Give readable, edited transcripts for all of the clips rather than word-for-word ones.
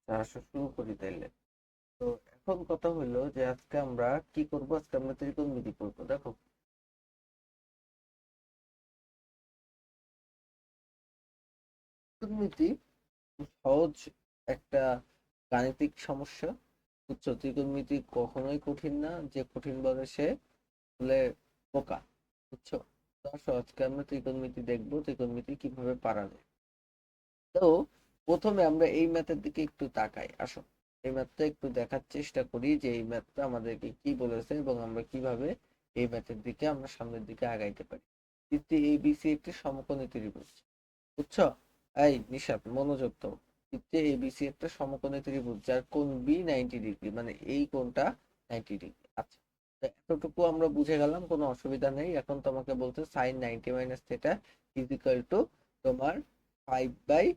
আচ্ছা, আসো শুরু করি তাইলে। তো এখন কথা হলো যে আজকে আমরা কি করব। আজকে আমরা ত্রিকোণমিতি করবো। দেখো, ত্রিকোণমিতি খুব সহজ একটা গাণিতিক সমস্যা। বুঝছো, ত্রিকোণমিতি কখনোই কঠিন না। যে কঠিন বলে সে বলে বোকা। বুঝছো। তো আসো, আজকে আমরা ত্রিকোণমিতি দেখবো, ত্রিকোণমিতি কিভাবে পারা যায়। তো প্রথমে আমরা এই ম্যাথের দিকে একটু তাকাই। আসো, এই ম্যাথটা একটু দেখার চেষ্টা করি যে এই ম্যাথটা আমাদেরকে কি বলেছে এবং আমরা কিভাবে এই ম্যাথের দিকে আমরা সামনের দিকে আগাইতে পারি। বৃত্তি এবিসি একটি সমকোণী ত্রিভুজ। বুঝছো? এই নিশাত, মনোযোগ দাও। বৃত্তি এবিসি একটা সমকোণী ত্রিভুজ যার কোণ বি 90 ডিগ্রি, মানে এই কোণটা 90 ডিগ্রি। আচ্ছা, তো এতটুকু আমরা বুঝে গেলাম, কোনো অসুবিধা নেই। এখন তোমাকে বলতে sine 90 - theta is equal to তোমার 5/13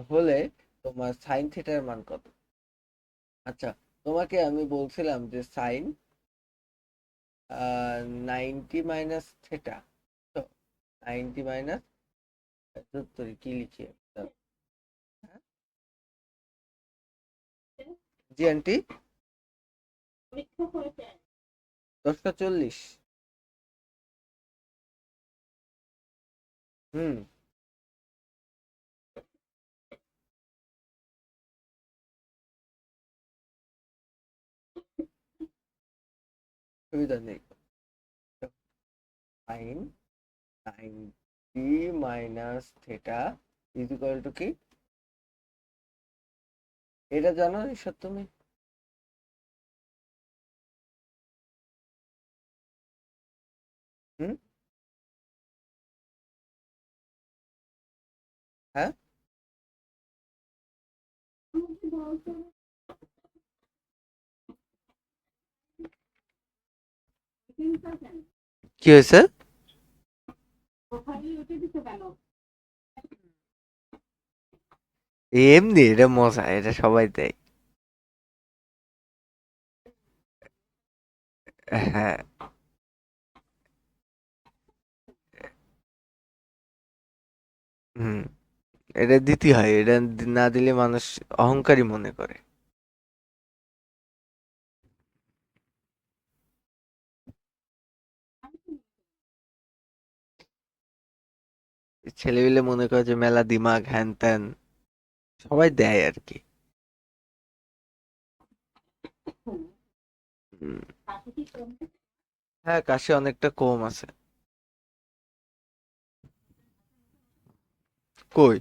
হলে তোমার সাইন থিটার মান কত? আচ্ছা, তোমাকে আমি বলছিলাম যে সাইন 90 - থেটা। তো 90 কি লিখি? হ্যাঁ, জি আন্টি। 10টা 40। হুম। সুবিধা নেই। Sine 90 - theta is equal to কি? এটা জানো ঈশ্বর তুমি? হুম। হ্যাঁ, কি হয়েছে? এমনি এটা মজা, এটা সবাই দেয়। হ্যাঁ। হুম। এটা দিতে হয়, এটা না দিলে মানুষ অহংকারী মনে করে। ছেলেপিলে মনে করে যে মেলা দিমাগ হ্যান ত্যান, সবাই দেয় আর কি। হুম। হ্যাঁ, কাশি অনেকটা কম আছে। কই?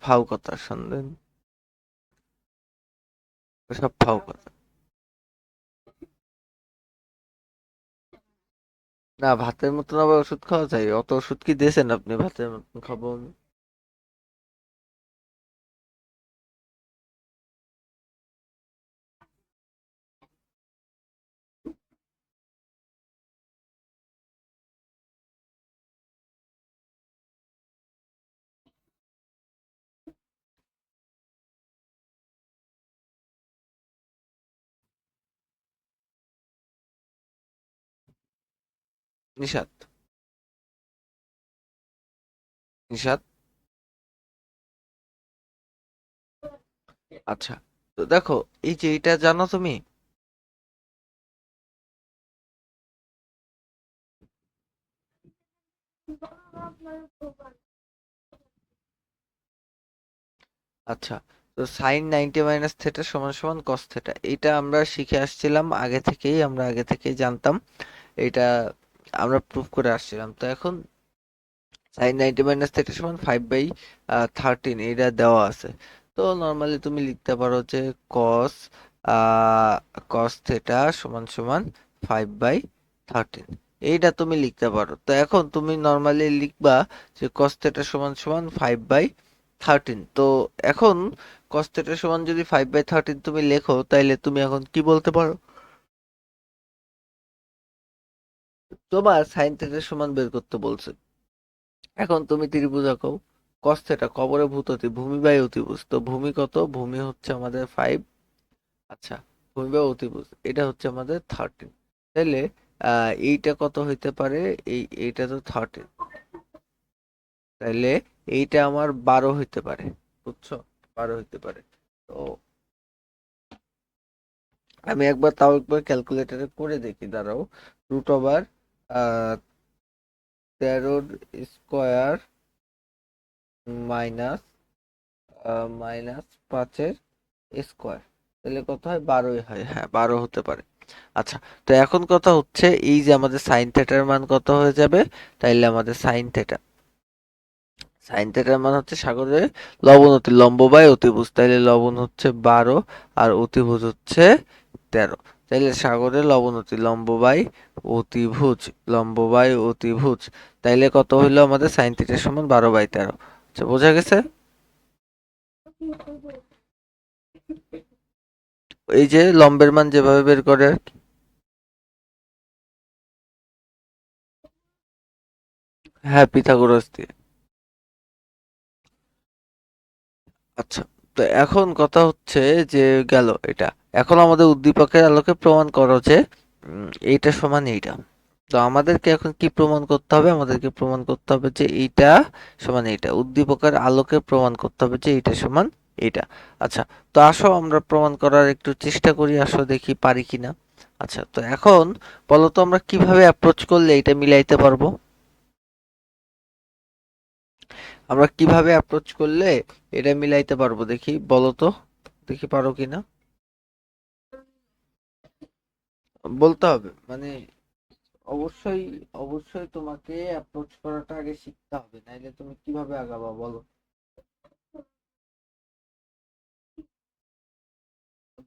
ফাউ কথা শুনলেন? সব ফাউ কথা। না, ভাতের মতন আবার ওষুধ খাওয়া যায়? অত ওষুধ কি দিয়েছেন আপনি ভাতের মতন খাবো আমি? নিশাত, নিশাত। আচ্ছা, তো দেখো, এই যে এটা জানো তুমি? আচ্ছা, তো সাইন 90 - থেটা সমান সমান কস থেটা, এটা আমরা শিখে আসছিলাম আগে থেকেই, আমরা আগে থেকেই জানতাম এটা। আমরা প্রুফ করে আসছিলাম। তো এখন সাইন 90 - থেটা সমান 5/13 এটা দেওয়া আছে। তো নর্মালি তুমি লিখতে পারো যে কস কস থেটা সমান সমান 5/13, এইটা তুমি লিখতে পারো। তো এখন তুমি নর্মালি লিখবা যে কস থেটা সমান সমান 5/13। তো এখন কস থেটা সমান যদি 5/13 তুমি লেখো, তাইলে তুমি এখন কি বলতে পারো? তোমার সাইন থেটা সমান বের করতে বলছে। এখন তুমি ত্রিভুজ আঁকো। কস থেটা কবরে ভূততি, ভূমি বাই অতিভুজ। তো ভূমি কত? ভূমি হচ্ছে আমাদের 5। আচ্ছা, ভূমি বাই অতিভুজ এটা হচ্ছে আমাদের 13। তাহলে এইটা কত হইতে পারে? এইটা তো 13। তাইলে এইটা আমার 12 হইতে পারে, বুঝছো? 12 হইতে পারে। তো আমি একবার তাও একবার ক্যালকুলেটরে করে দেখি, দাঁড়াও। Root over 13 square minus minus 5-এর স্কোয়ার, তাহলে কত হয়? 12ই হয়, হ্যাঁ 12 হতে পারে। আচ্ছা, তো এখন কথা হচ্ছে এই যে আমাদের সাইন থেটার মান কত হয়ে যাবে? তাইলে আমাদের সাইন থেটার মান হচ্ছে সাগরের লবণ অতি লম্ব বাই অতিভুজ, তাইলে লবণ হচ্ছে 12 আর অতিভুজ হচ্ছে 13। তাইলে সাগরের লবণ অতি অতিভুজ লম্ব বাই অতিভুজ, তাইলে কত হইলো আমাদের? সাইন থিটার সমান 12/13। আচ্ছা, বোঝা গেছে? এই যে লম্বের মান যেভাবে বের করে আর কি। হ্যাঁ, পিথাগোরাস দিয়ে। আচ্ছা, তো এখন কথা হচ্ছে যে গেল এটা। এখন আমাদের উদ্দীপকের আলোকে প্রমাণ করো যে এইটা সমান এইটা। তো আমাদেরকে এখন কি প্রমাণ করতে হবে? আমাদেরকে প্রমাণ করতে হবে যে এইটা সমান এইটা। উদ্দীপকের আলোকে প্রমাণ করতে হবে যে এইটা সমান এইটা। আচ্ছা, তো আসো আমরা প্রমাণ করার একটু চেষ্টা করি, আসো দেখি পারি কিনা। আচ্ছা, তো এখন বলো তো আমরা কিভাবে অ্যাপ্রোচ করলে এটা মিলাইতে পারবো? আমরা কিভাবে অ্যাপ্রোচ করলে এটা মিলাইতে পারবো দেখি, বলো তো, দেখি পারো কিনা। বলতে হবে মানে, অবশ্যই অবশ্যই তোমাকে অ্যাপ্রোচ করাটা আগে শিখতে হবে, নাইলে তুমি কিভাবে আগাবা বলো?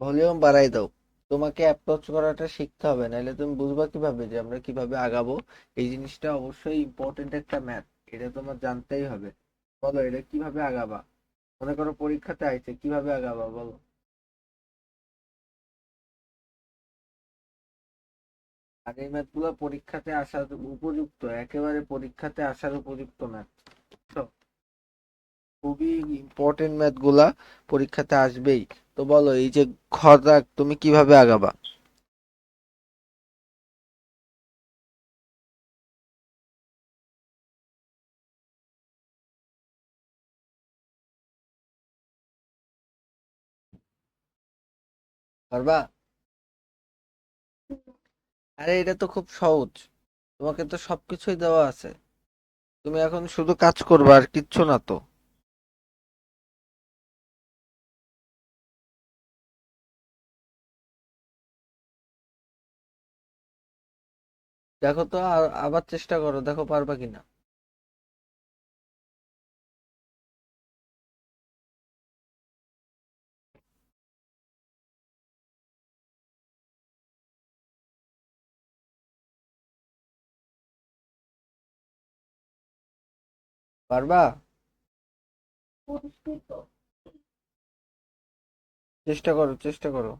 ভলিউম বাড়াই দাও। তোমাকে অ্যাপ্রোচ করাটা শিখতে হবে, নাইলে তুমি বুঝবা কিভাবে যে আমরা কিভাবে আগাবো? এই জিনিসটা অবশ্যই ইম্পর্টেন্ট একটা ম্যাথ, এটা তোমার জানতেই হবে। বলো, এটা কিভাবে আগাবা? মনে করো পরীক্ষাতে আইছে, কিভাবে আগাবা বলো? আর এই ম্যাথ গুলো পরীক্ষাতে আসার উপযুক্ত, একেবারে পরীক্ষাতে আসার উপযুক্ত ম্যাথ। খুবই ইম্পর্টেন্ট ম্যাথ গুলা পরীক্ষাতে আসবেই। তো বলো, এই যে খ দাগ তুমি কিভাবে আগাবা? পারবা? আরে এটা তো খুব সহজ, তোমাকে তো সবকিছুই দেওয়া আছে। তুমি এখন শুধু কাজ করবা, আর কিচ্ছু না তো। দেখো তো, আবার চেষ্টা করো, দেখো পারবা কিনা। পারবা? চেষ্টা করো, চেষ্টা করো।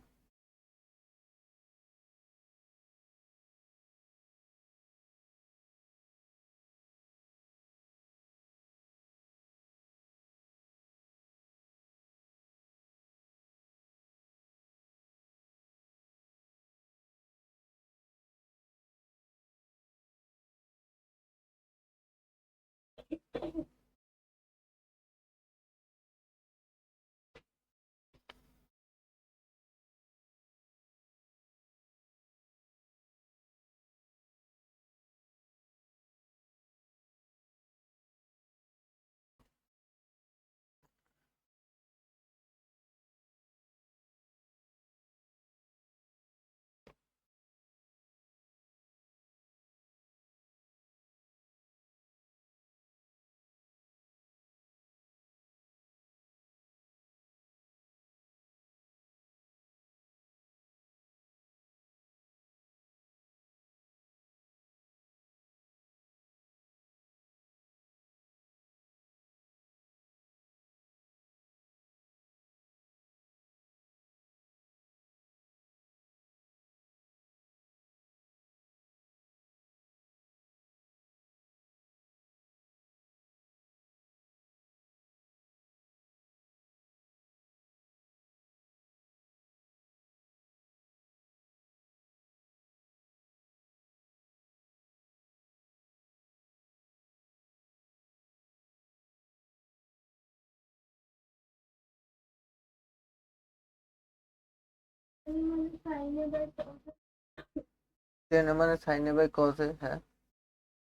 টেন মানে সাইনে বাই কজে, হ্যাঁ,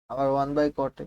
আবার ওয়ান বাই কটে।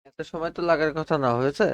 এত সময় তো লাগার কথা না, হয়েছে?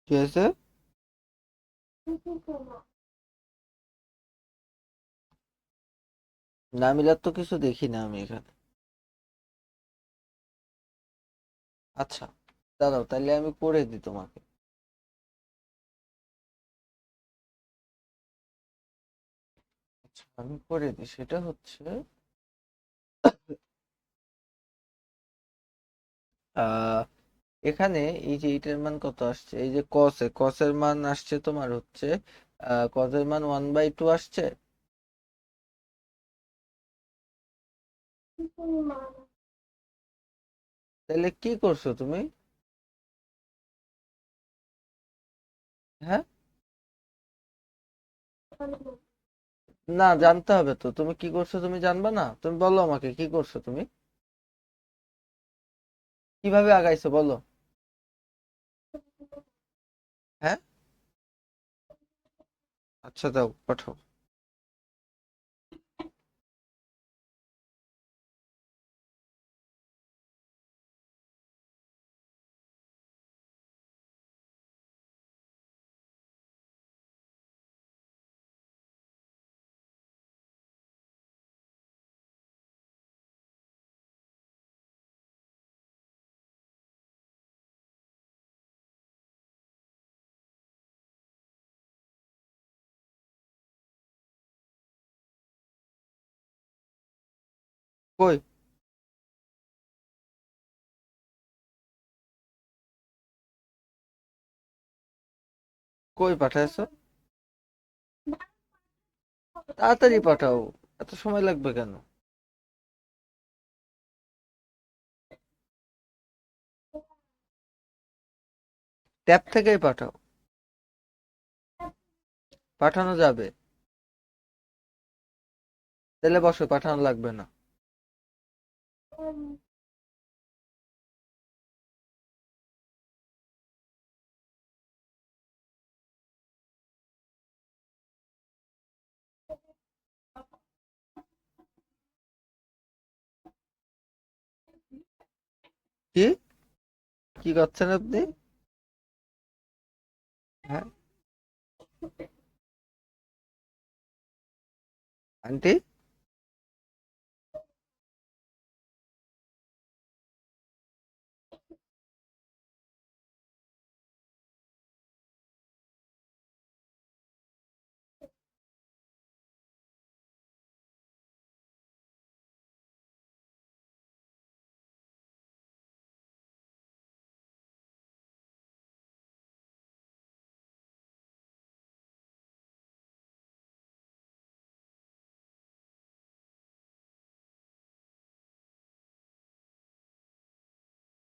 কি হয়েছে? না মিলার তো কিছু দেখি না আমি এখানে। আচ্ছা, দাঁড়াও তাহলে আমি করে দিই তোমাকে। আচ্ছা, আমি করে দিই, সেটা হচ্ছে আহ এখানে এই যে এইটার মান কত আসছে, এই যে কসের মান আসছে তোমার হচ্ছে কসের মান 1/2 আসছে। তাহলে কি করছো তুমি? হ্যাঁ, না জানতে হবে তো, তুমি কি করছো তুমি জানবা না? তুমি বলো আমাকে কি করছো তুমি, কিভাবে আগাইছো বলো। হ্যাঁ, আচ্ছা দাও পাঠাও। কই? কই পাঠাইছো? তাড়াতাড়ি পাঠাও, এত সময় লাগবে কেন? ট্যাব থেকেই পাঠাও, পাঠানো যাবে। তাহলে বসো, পাঠানো লাগবে না। কি কি করছেন আপনি? হ্যাঁ আন্টি,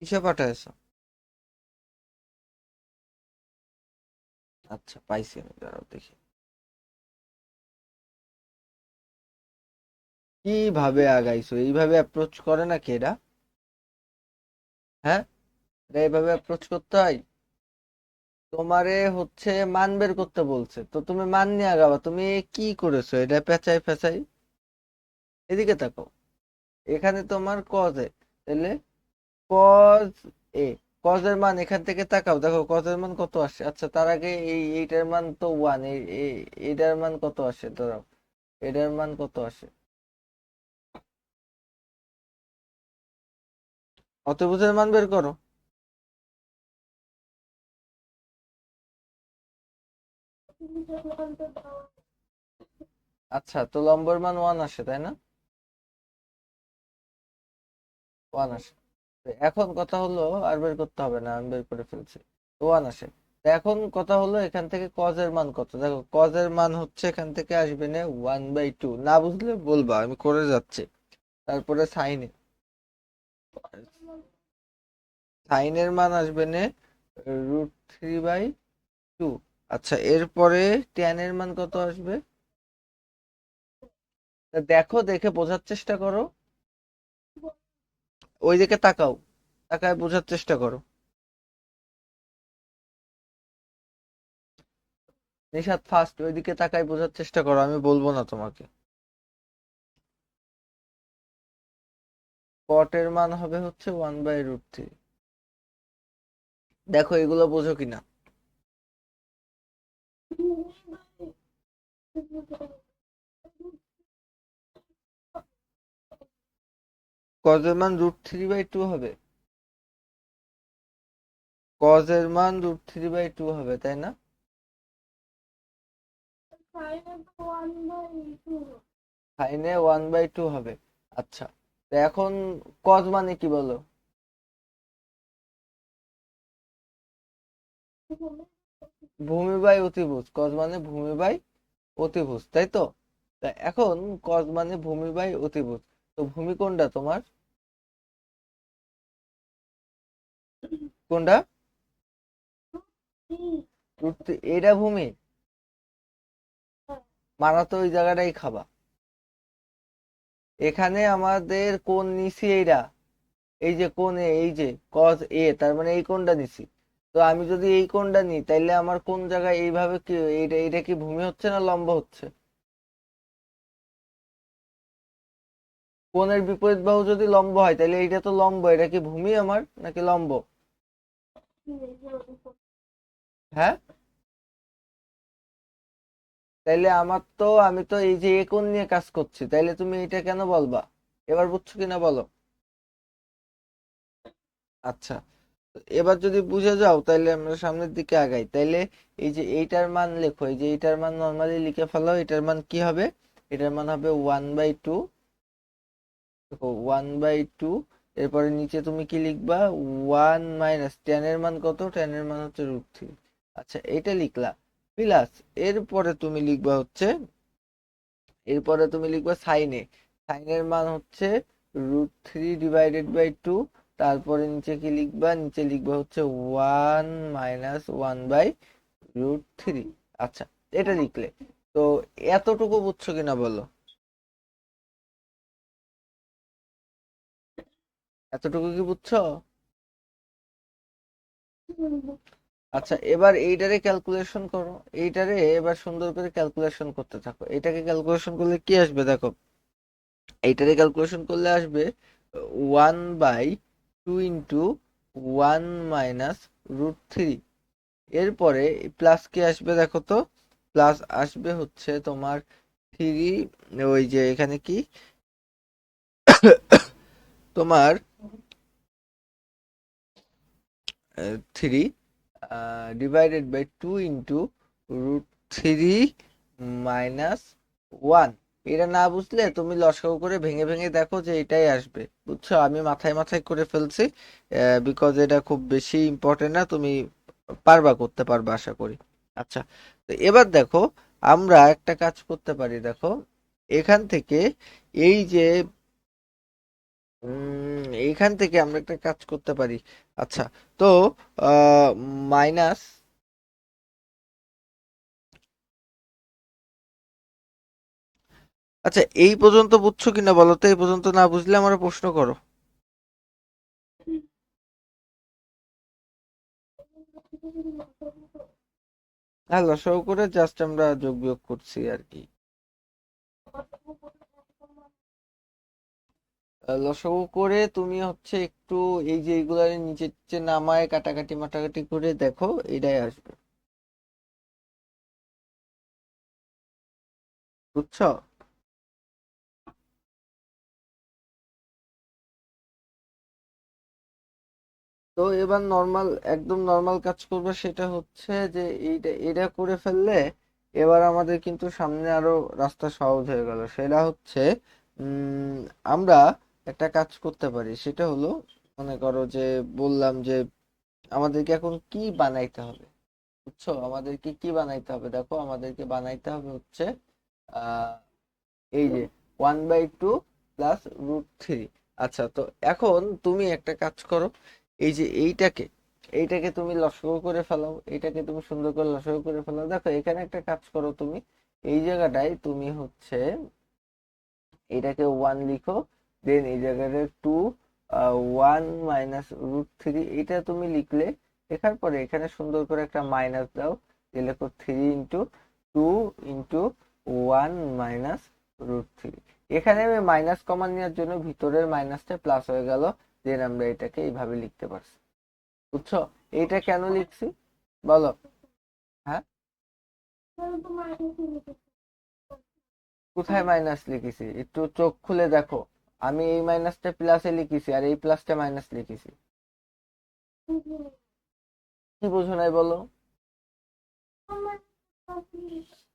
কিসে পাঠাইছো? আচ্ছা পাইছি আমি, দাঁড়াও দেখি। কিভাবে আগাইছো? এইভাবে অ্যাপ্রোচ করে নাকি এরা? হ্যাঁ, এরা এইভাবে অ্যাপ্রোচ করতে হয়? তোমারে হচ্ছে মান বের করতে বলছে, তো তুমি মান নিয়ে আগাবা। তুমি কি করেছো এটা? পেঁচাই পেঁচাই। এদিকে তাকাও, এখানে তোমার কজ এ, তাহলে কজ এ, কজের মান এখান থেকে তাকাও, দেখো কজের মান কত আসে। আচ্ছা তার আগে এইটার মান তো ওয়ান, এইটার মান কত আসে ধরো, এটার মান কত আসে? অতিভুজের মান বের করো। আচ্ছা, তো লম্বের মান ওয়ান আসে তাই না? ওয়ান আসে। তো এখন কথা হলো, আর বের করতে হবে না, আমি বের করে ফেলছি। তো ওয়ান আসে। তো এখন কথা হলো এখান থেকে কজের মান কত, দেখো কজের মান হচ্ছে এখান থেকে আসবে না 1/2, না বুঝলে বলবা, আমি করে যাচ্ছি। তারপরে সাইনে, সাইনের মান আসবে না √3/2। আচ্ছা এরপরে ট্যানের মান কত আসবে? তা দেখো, দেখে বোঝার চেষ্টা করো, ওই দিকে তাকাও, তাকায় বোঝার চেষ্টা করো। নিশাত ফার্স্ট ওইদিকে তাকায় বোঝার চেষ্টা করো, আমি বলবো না তোমাকে। কটের মান হবে হচ্ছে 1/√3। দেখো এগুলো বোঝো কিনা। কজের মান √3/2 হবে, কজের মান √3/2 হবে তাই না? সাইনে 1/2 হবে। আচ্ছা, তো এখন কজ মানে কি বলো? ভূমি বাই অতিভুজ, কজ মানে ভূমি বাই অতিভুজ, তাই তো? তা এখন কজ মানে ভূমি বাই অতিভুজ, তো ভূমি কোনটা তোমার? কোনটা? এটা ভূমি? মারা তো ওই জায়গাটাই খাবা। এখানে আমাদের কোন নিছি এইটা, এই যে কোন এ, এই যে কজ এ, তার মানে এই কোনটা নিছি। তো আমি যদি এই কোনটা নিই তাইলে আমার কোন জায়গায় এইভাবে কি, এইটা এটা কি ভূমি হচ্ছে না লম্ব হচ্ছে? কোণের বিপরীত বাহু যদি লম্ব হয় তাহলে এইটা তো লম্ব, এটা কি ভূমি আমার নাকি লম্ব? হ্যাঁ, তাইলে আমার তো, আমি তো এই যে এ কোণ নিয়ে কাজ করছি, তাইলে তুমি এটা কেন বলবা? এবার বুঝছো কিনা বলো। আচ্ছা, তো এবার যদি বুঝে যাও তাইলে আমরা সামনের দিকে আগাই। তাইলে এই যে এইটার মান লেখো, এই যে এইটার মান নর্মালি লিখে ফেলো। এটার মান কি হবে? এটার মান হবে 1/2। দেখো 1/2, এরপরে নিচে তুমি কি লিখবা? 1 মাইনাস টেন এর মান কত? টেন এর মান হচ্ছে √3। আচ্ছা এইটা লিখলা। প্লাস এরপরে তুমি লিখবা হচ্ছে, এরপরে তুমি লিখবা সাইনে, সাইনের মান হচ্ছে √3/2, তারপরে নিচে কি লিখবা, নিচে লিখবা হচ্ছে 1 - 1/√3। আচ্ছা, এটা লিখলে তো এতটুকু বুঝছো কিনা বলো, এতটুকু কি বুঝছো? আচ্ছা, এবার এইটারে ক্যালকুলেশন করো, এইটারে এবার সুন্দর করে ক্যালকুলেশন করতে থাকো। এটাকে ক্যালকুলেশন করলে কি আসবে দেখো, এইটারে ক্যালকুলেশন করলে আসবে 1/2 × 1 - √3। এরপরে প্লাস কি আসবে দেখো তো, প্লাস আসবে হচ্ছে তোমার 3, ওই যে এখানে কি তোমার 3 ÷ 2 × √3 - 1। এটা না বুঝলে তুমি লসাগু করে ভেঙে ভেঙে দেখো যে এটাই আসবে, বুঝছো? আমি মাথায় মাথায় করে ফেলছি, বিকজ এটা খুব বেশি ইম্পর্টেন্ট না, তুমি পারবা, করতে পারবা আশা করি। আচ্ছা, তো এবার দেখো আমরা একটা কাজ করতে পারি, দেখো এখান থেকে এই যে এইখান থেকে আমরা একটা কাজ করতে পারি। আচ্ছা, তো মাইনাস, আচ্ছা এই পর্যন্ত বুঝছো কিনা বলো তো, এই পর্যন্ত না বুঝলে আমার প্রশ্ন করো। হ্যাঁ, লসাগু করে জাস্ট আমরা যোগ বিয়োগ করছি আর কি। লসাগু করে তুমি হচ্ছে একটু এই যে এইগুলার নিচে নিচে নামায় কাটাকাটি মাটাকাটি করে দেখো, এটাই আসবে, বুঝছো? তো এবার নর্মাল, একদম নর্মাল কাজ করবে, সেটা হচ্ছে যে এইটা এটা করে ফেললে এবার আমাদের কিন্তু সামনে আরো রাস্তা সহজ হয়ে গেল। সেটা হচ্ছে উম আমরা একটা কাজ করতে পারি, সেটা হলো মনে করো যে বললাম যে আমাদেরকে এখন কি বানাইতে হবে, বুঝছো? আমাদেরকে কি বানাইতে হবে, দেখো আমাদেরকে বানাইতে হবে হচ্ছে আহ এই যে 1/2 + √3। আচ্ছা, তো এখন তুমি একটা কাজ করো, এই যে এইটাকে, এইটাকে তুমি লসাগু করে ফেলাও, এইটাকে তুমি সুন্দর করে লসাগু করে ফেলাও। দেখো এখানে একটা কাজ করো তুমি, এই জায়গাটায় তুমি হচ্ছে এটাকে 1 লিখো, দেন এই জায়গাটা 2, 1 - √3, এটা তুমি লিখলে, লেখার পরে এখানে সুন্দর করে একটা মাইনাস দাও, দিয়ে লেখো 3 × 2 × 1 - √3। এখানে আমি মাইনাস কমন নেওয়ার জন্য ভিতরের মাইনাসটা প্লাস হয়ে গেল, দেন আমরা এটাকে এইভাবে লিখতে পারছি, বুঝছো? এইটা কেন লিখছি বলো? হ্যাঁ, কোথায় মাইনাস লিখেছি একটু চোখ খুলে দেখো, আমি এই মাইনাসটা প্লাসে লিখেছি আর এই প্লাসটা মাইনাস লিখেছি। কি বোঝো নাই বলো?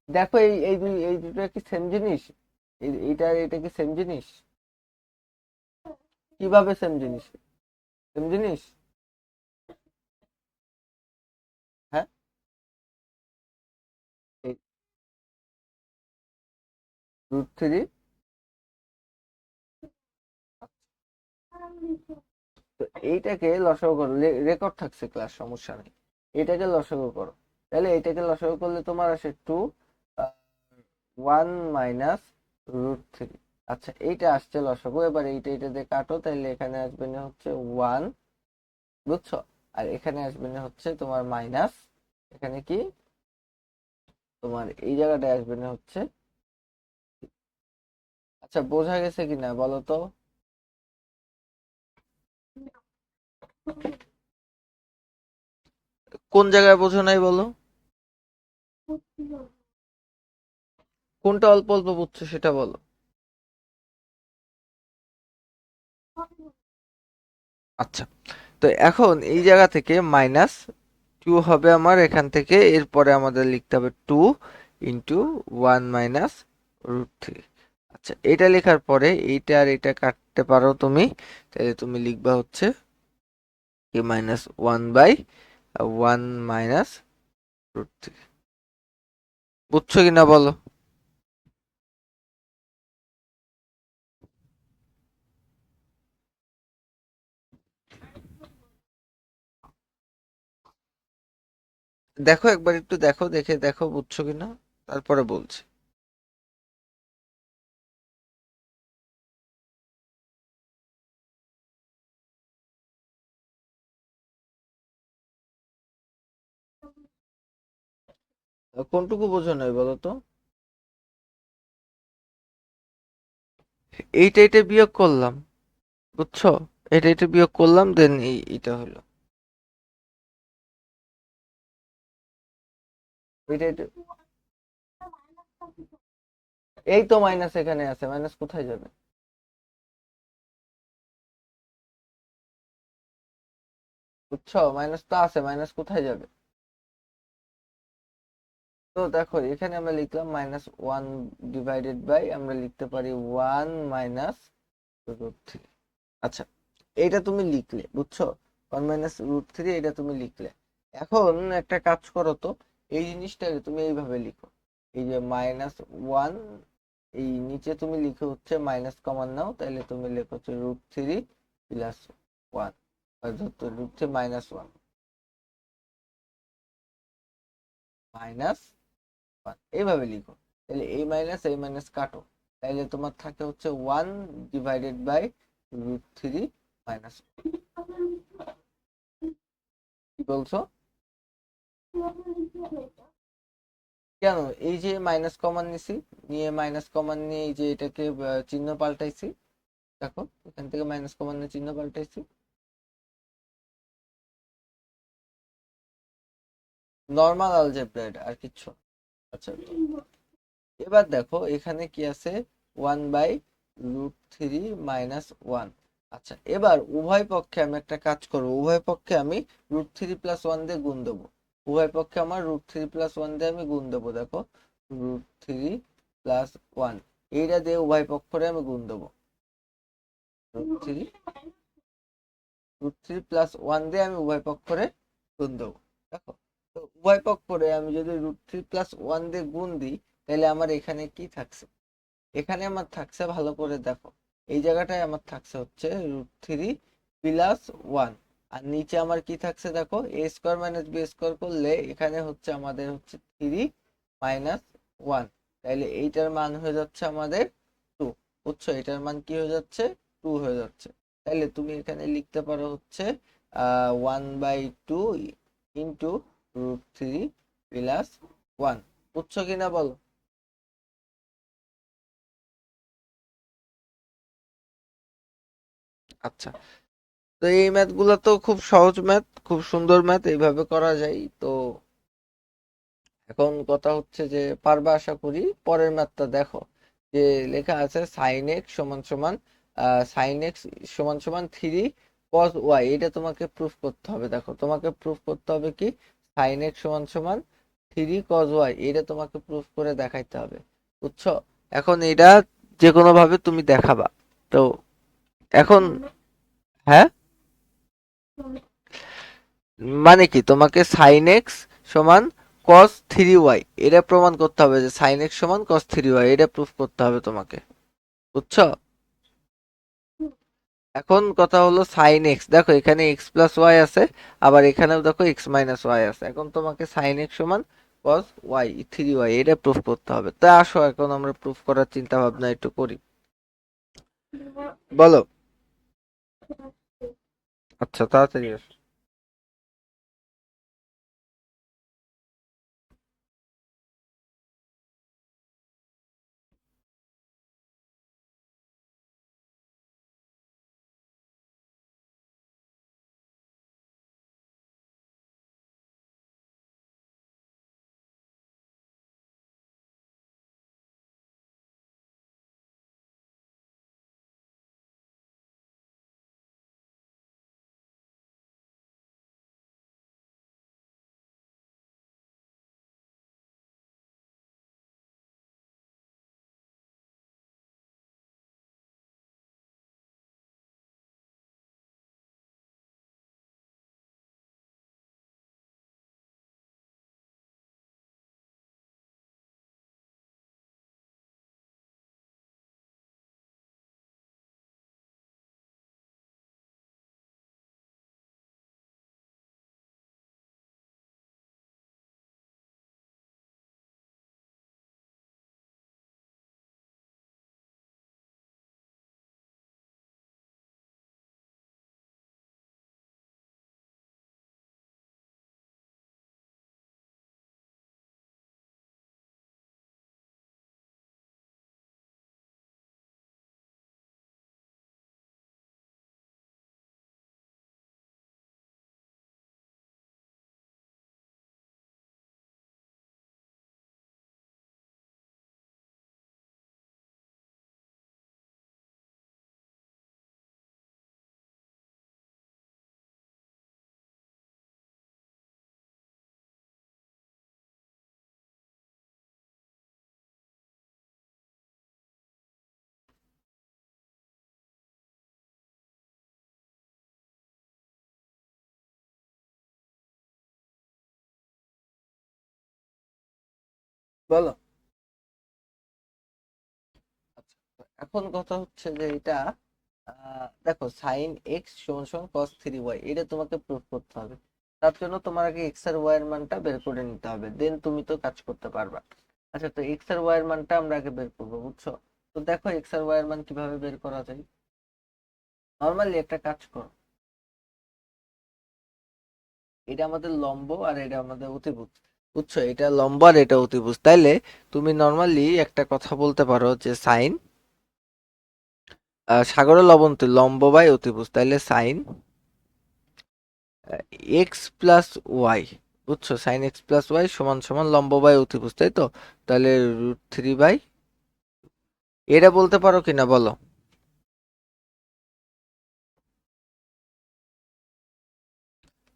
দেখো এই দুটো কি সেম জিনিস? এইটা এটা কি সেম জিনিস? কিভাবে সেম জিনিস? সেম জিনিস, হ্যাঁ। এই √3, তো এইটাকে লসাগু করো, রেকর্ড থাকছে ক্লাস, সমস্যা নেই। এটাকে লসাগু করো, তাহলে এটাকে লসাগু করলে তোমার আসে 1 - √3। আচ্ছা, এইটা আসছে লসাগু, এবার এইটা এটা দিয়ে কাটো, তাহলে এখানে আসবে না হচ্ছে 1, বুঝছো? আর এখানে আসবে না হচ্ছে তোমার মাইনাস, এখানে কি তোমার এই জায়গাটায় আসবে না হচ্ছে। আচ্ছা, বোঝা গেছে কিনা বলো তো? কোন জায়গায় বোঝো নাই বলো? কোনটা অল্প অল্প বুঝছো সেটা বলো। আচ্ছা, তো এখন এই জায়গা থেকে -2 হবে আমার এখান থেকে, এরপরে আমাদের লিখতে হবে 2 × 1 - √3। আচ্ছা, এটা লেখার পরে এইটা আর এটা কাটতে পারো তুমি, তাহলে তুমি লিখবা হচ্ছে কি -1/1 - √3। বুঝছো কিনা বলো। দেখো একবার একটু দেখো, দেখে দেখো বুঝছো কিনা, তারপরে বলছি। কোনটুকু বোঝো নাই বলো তো? এইটা এটা বিয়োগ করলাম, বুঝছো? এটা এটা বিয়োগ করলাম, দেন এইটা হলো। এটা এটা, এই তো মাইনাস এখানে আছে, মাইনাস কোথায় যাবে? বুঝছো, মাইনাস তো আছে, মাইনাস কোথায় যাবে? তো দেখো এখানে আমরা লিখলাম -1 ডিভাইডেড বাই, আমরা লিখতে পারি 1 - √3। আচ্ছা, এইটা তুমি লিখলে, বুঝছো? 1 - √3 এটা তুমি লিখলে। এখন একটা কাজ করো তো, এই জিনিসটাকে তুমি এইভাবে লিখো। এই যে -1, এই নিচে তুমি লিখে হচ্ছে মাইনাস কমন নাও, তাহলে তুমি লেখো হচ্ছে √3 +1, অর্থাৎ √3 -1 -1, এইভাবে লিখো। তাহলে এই মাইনাস কাটো, তাহলে তোমার থাকে হচ্ছে 1/√3 - কি বলছো? কেন? এই যে মাইনাস কমন নিছি, নিয়ে মাইনাস কমন নিয়ে এই যে এটাকে চিহ্ন পাল্টাইছি। দেখো এখান থেকে মাইনাস কমন নিয়ে চিহ্ন পাল্টাইছি। নর্মাল আলজেব্রা, এটা আর কিচ্ছু না। আচ্ছা, এবার দেখো এখানে কি আছে, 1/√3 - 1। আচ্ছা, এবার উভয় পক্ষে আমি একটা কাজ করবো, উভয় পক্ষে আমি √3 + 1 দিয়ে গুণ দেবো। উভয় পক্ষে আমার √3 + 1 দিয়ে আমি গুণ দেবো। দেখো, √3 + 1, এইটা দিয়ে উভয় পক্ষরে আমি গুণ দেবো। √3 √3 + 1 দিয়ে আমি উভয় পক্ষরে গুণ দেবো। দেখো, তো উভয় পক্ষরে আমি যদি √3 + 1 দিয়ে গুণ দিই, তাহলে আমার এখানে কি থাকছে? এখানে আমার থাকছে, ভালো করে দেখো, এই জায়গাটায় আমার থাকছে হচ্ছে √3 + 1, আর নিচে আমার কি থাকছে দেখো, a² - b² করলে এখানে হচ্ছে আমাদের হচ্ছে 3 - 1, তাইলে এইটার মান হয়ে যাচ্ছে আমাদের 2। বুঝছো, এটার মান কি হয়ে যাচ্ছে? 2 হয়ে যাচ্ছে। তাইলে তুমি এখানে লিখতে পারো হচ্ছে 1/2 ইন্টু √3 + 1। বুঝছো কিনা বলো? আচ্ছা, তো এই ম্যাথ গুলা তো খুব সহজ ম্যাথ, খুব সুন্দর ম্যাথ, এইভাবে করা যায় তো। এখন কথা হচ্ছে যে পারবা আশা করি। পরের ম্যাথটা দেখো, যে লেখা আছে sin x সমান সমান 3 cos y, এটা তোমাকে প্রুফ করতে হবে। দেখো তোমাকে প্রুফ করতে হবে কি, sin x সমান সমান 3 cos y, এটা তোমাকে প্রুফ করে দেখাইতে হবে। বুঝছো? এখন এটা যে কোনো ভাবে তুমি দেখাবা। তো এখন, হ্যাঁ, মানে কি, তোমাকে সাইন এক্স সমান কস থ্রি ওয়াই, এটা প্রমাণ করতে হবে যে সাইন এক্স সমান কস থ্রি ওয়াই, এটা প্রুফ করতে হবে তোমাকে। বুঝছো? এখন কথা হলো সাইন এক্স, দেখো এখানে x+y আছে, আবার এখানেও দেখো x - y আছে। এখন তোমাকে সাইন এক্স সমান কস ওয়াই থ্রি ওয়াই, এটা প্রুফ করতে হবে। তা আসো এখন আমরা প্রুফ করার চিন্তা ভাবনা একটু করি। বলো। আচ্ছা, তাড়াতাড়ি আসো। বলো। আচ্ছা, তো এখন কথা হচ্ছে যে এটা দেখো সাইন এক্স সমান সমান কস থ্রি ওয়াই, এটা তোমাকে প্রুফ করতে হবে। তার জন্য তোমার আগে এক্স আর ওয়াই এর মানটা বের করে নিতে হবে, দেন তুমি তো কাজ করতে পারবা। আচ্ছা, তো এক্স আর ওয়াই এর মানটা আমরা আগে বের করবো, বুঝছো? তো দেখো এক্স আর ওয়াই এর মান কিভাবে বের করা যায়। নর্মালি একটা কাজ করো, এটা আমাদের লম্ব আর এটা আমাদের অতিভুজ, বুঝছো? এটা লম্ব আর এটা অতিভুজ, তাইলে তুমি নর্মালি একটা কথা বলতে পারো যে সাইন সাগরের লবণতে লম্ব বাই অতিভুজ, তাইলে সাইন এক্স প্লাস ওয়াই, বুঝছো? সাইন এক্স প্লাস ওয়াই সমান সমান লম্ব বাই অতিভুজ, তাই তো? তাহলে √3 বাই, এটা বলতে পারো কিনা বলো?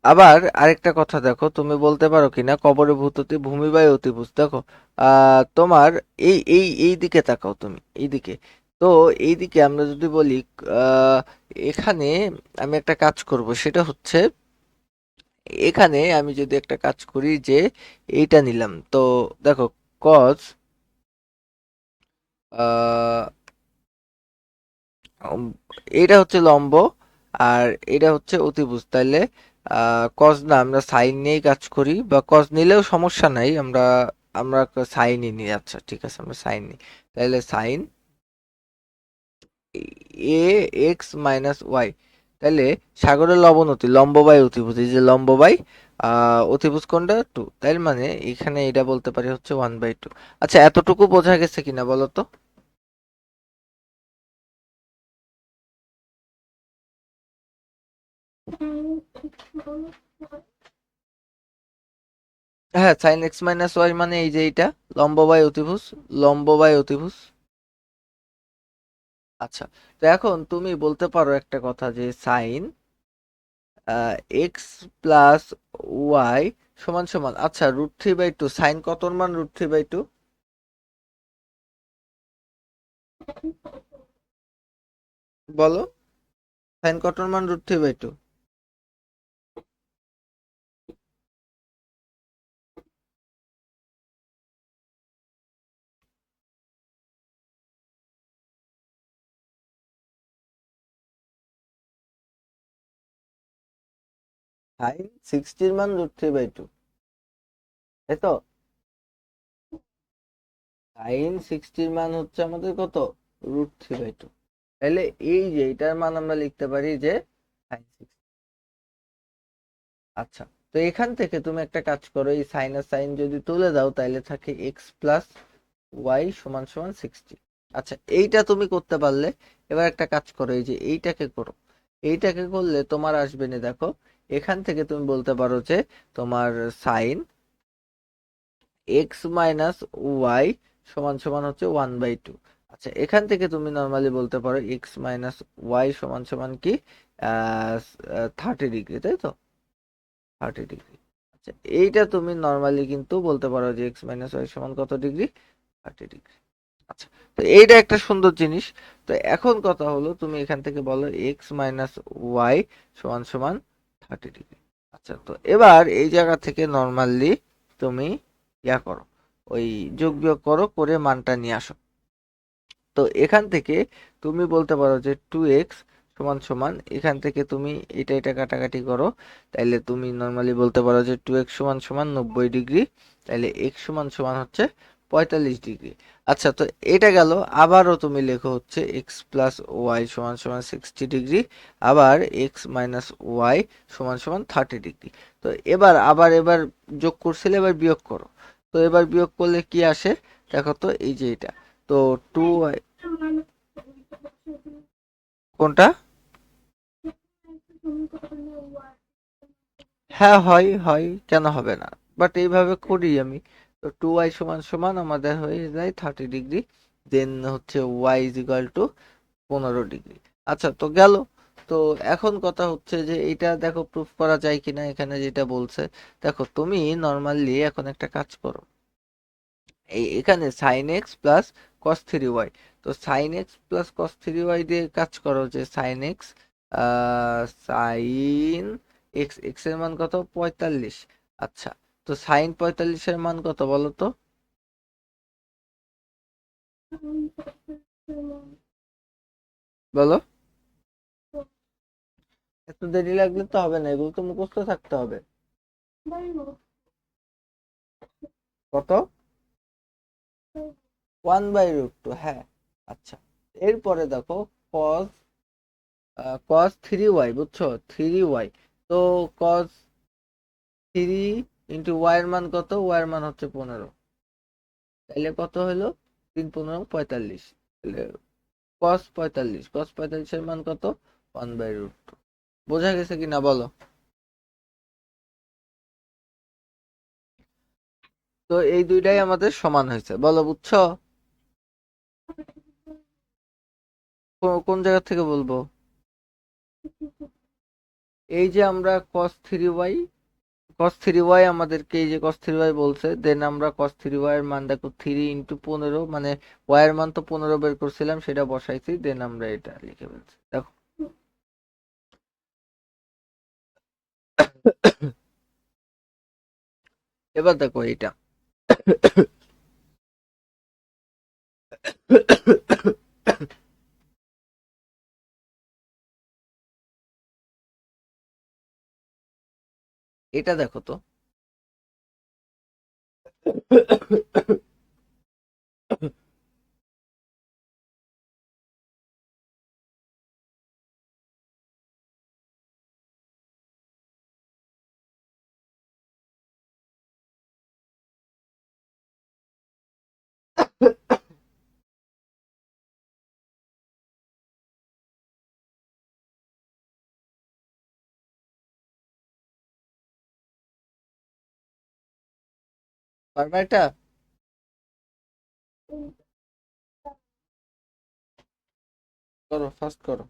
আবার আরেকটা কথা দেখো, তুমি বলতে পারো কিনা কবরে ভূততি ভূমি বাই অতিভুজ। দেখো তোমার এই দিকে তাকাও, তুমি এইদিকে। তো এইদিকে আমরা যদি বলি আহ এখানে আমি একটা কাজ করব, সেটা হচ্ছে এখানে আমি যদি একটা কাজ করি যে এইটা নিলাম, তো দেখো কজ আহ উম, এইটা হচ্ছে লম্ব আর এটা হচ্ছে অতিভুজ, তাইলে কজ না আমরা সাইন নিয়েই কাজ করি, বা কজ নিলেও সমস্যা নাই, আমরা আমরা সাইনই নিই। আচ্ছা ঠিক আছে, আমরা সাইন নিই। তাহলে সাইন এ এক্স মাইনাস ওয়াই, তাহলে সাগরের লবণতি লম্ব বাই অতিভুজ, এই যে লম্ব বাই অতিভুজ কোণটা 2, তাই মানে এখানে এটা বলতে পারি হচ্ছে 1/2। আচ্ছা, এতটুকু বোঝা গেছে কিনা বলো তো? হ্যাঁ, সাইন এক্স মাইনাস ওয়াই মানে এই যে এইটা লম্ব বাই অতিভুজ, লম্ব বাই অতিভুজ। আচ্ছা, তো এখন তুমি বলতে পারো একটা কথা যে সাইন এক্স প্লাস ওয়াই সমান সমান, আচ্ছা √3/2, সাইন কতর মান √3/2 বলো? সাইন কটর মান √3/2? সাইন 60 মান √3/2, তাই তো? সাইন 60 মান হচ্ছে আমাদের কত, √3/2। তাহলে এই যে এটার মান আমরা লিখতে পারি যে সাইন। আচ্ছা, তো এখান থেকে তুমি একটা কাজ করো, এই সাইন আর সাইন যদি তুলে দাও তাহলে থাকে এক্স প্লাস ওয়াই সমান সমান 60। আচ্ছা, এইটা তুমি করতে পারলে, এবার একটা কাজ করো, এই যে এইটাকে করো। এইটাকে করলে তোমার আসবে না, দেখো এখান থেকে তুমি বলতে পারো যে তোমার সাইন এক্স মাইনাস ওয়াই সমান সমান হচ্ছে 1/2। আচ্ছা, এখান থেকে তুমি নর্মালি বলতে পারো এক্স মাইনাস ওয়াই সমান সমান কি 30 ডিগ্রি, তাই তো? 30 ডিগ্রি। আচ্ছা, এইটা তুমি নর্মালি কিন্তু বলতে পারো যে এক্স মাইনাস ওয়াই সমান কত ডিগ্রি, 30 ডিগ্রি। আচ্ছা, তো এইটা একটা সুন্দর জিনিস। তো এখন কথা হলো তুমি এখান থেকে বলো এক্স মাইনাস ওয়াই সমান সমান 30 ডিগ্রি। আচ্ছা, তো এবার এই জায়গা থেকে নর্মালি তুমি ইয়া করো, ওই যোগ বিয়োগ করো, করে মানটা নিয়ে আসো। তো এখান থেকে তুমি বলতে পারো যে 2x সমান সমান, এখান থেকে তুমি এটা এটা কাটাকাটি করো, তাইলে তুমি নর্মালি বলতে পারো যে 2x সমান সমান 90 ডিগ্রি, তাইলে x সমান সমান হচ্ছে 45 ডিগ্রি। আচ্ছা, তো এটা গেল। আবারও তুমি লেখো হচ্ছে x প্লাস ওয়াই সমান সমান 60 ডিগ্রি, আবার x মাইনাস ওয়াই সমান সমান 30 ডিগ্রি। তো এবার যোগ করছিলে, এবার বিয়োগ করো। তো এবার বিয়োগ করলে কি আসে দেখো তো, এই যে এটা, তো টু, কোনটা? হ্যাঁ, হয় হয়, কেন হবে না? বাট এইভাবে করি আমি। তো 2y সমান সমান আমাদের হয়ে যায় 30 ডিগ্রি, দেন হচ্ছে y is equal two 15 degree. আচ্ছা, তো গেল। তো এখন কথা হচ্ছে যে এটা দেখো প্রুফ করা যায় কিনা, এখানে যেটা বলছে। দেখো তুমি নর্মালি এখন একটা কাজ করো, এই এখানে sine x plus cos three y, তো sine x plus cos three y দিয়ে কাজ করো, যে sine x sine x, x এর মান কত, 45। আচ্ছা, তো সাইন 45 এর মান কত বলো তো? বলো। এত দেরি লাগলে তো হবে না, এগুলো তো মুখস্থ থাকতে হবে। কত? 1/√2, হ্যাঁ। আচ্ছা, এরপরে দেখো cos cos 3y, বুঝছো? 3y, তো cos 3 × y এর মান কত? y এর মান হচ্ছে 15, তাহলে কত হলো? 3×15 = 45, তাহলে cos 45 এর মান কত? 1/√2। বোঝা গেছে কিনা বলো? তো এই দুইটাই আমাদের সমান হয়েছে, বলো বুঝছো? কোন জায়গা থেকে বলবো? এই যে আমরা cos 3y আমাদেরকে এই যে cos 3y বলছে, দেন আমরা cos 3y এর মান দেখো 3 × 15, মানে y এর মান তো 15 বের করছিলাম, সেটা বসাইছি, দেন আমরা এটা লিখে ফেলছি, দেখো। এবার দেখো এটা। এটা দেখো তো। পারবা এটা? করো, ফার্স্ট করো।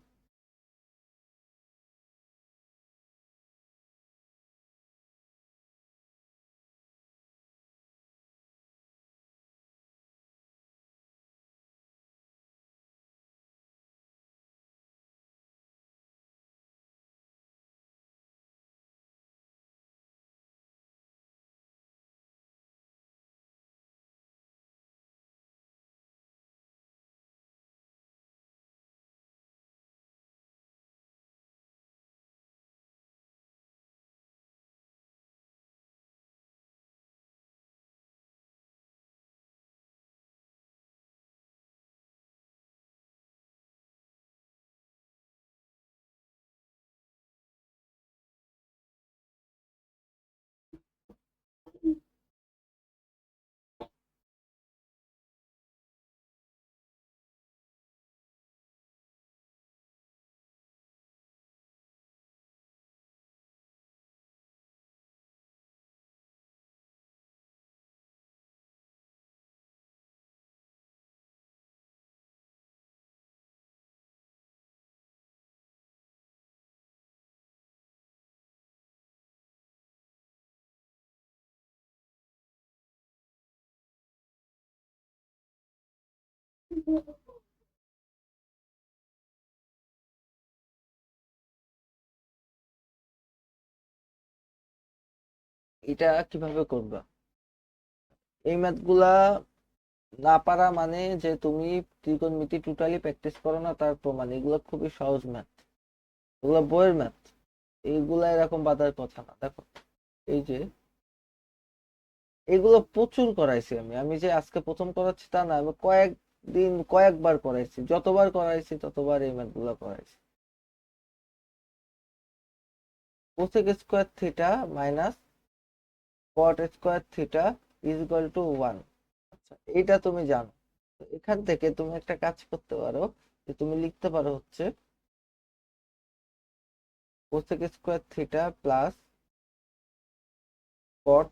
এটা কিভাবে করবা? এই ম্যাথ গুলা না পারা মানে যে তুমি ত্রিকোণমিতি টোটালি প্র্যাকটিস করো না তার প্রমাণ। এগুলো খুবই সহজ ম্যাথ, এগুলো বইয়ের ম্যাথ, এইগুলা এরকম বাধার কথা না। দেখো এই যে এগুলো প্রচুর করাইছি আমি, আমি যে আজকে প্রথম করাচ্ছি তা না, আমি কয়েকবার করাইছি, যতবার করাইছি ততবার এই ম্যাথ গুলা করাইছি। Cosec square theta minus cot square theta is equal two 1। আচ্ছা, এইটা তুমি জানো। তো এখান থেকে তুমি একটা কাজ করতে পারো, যে তুমি লিখতে পারো হচ্ছে cosec square theta plus cot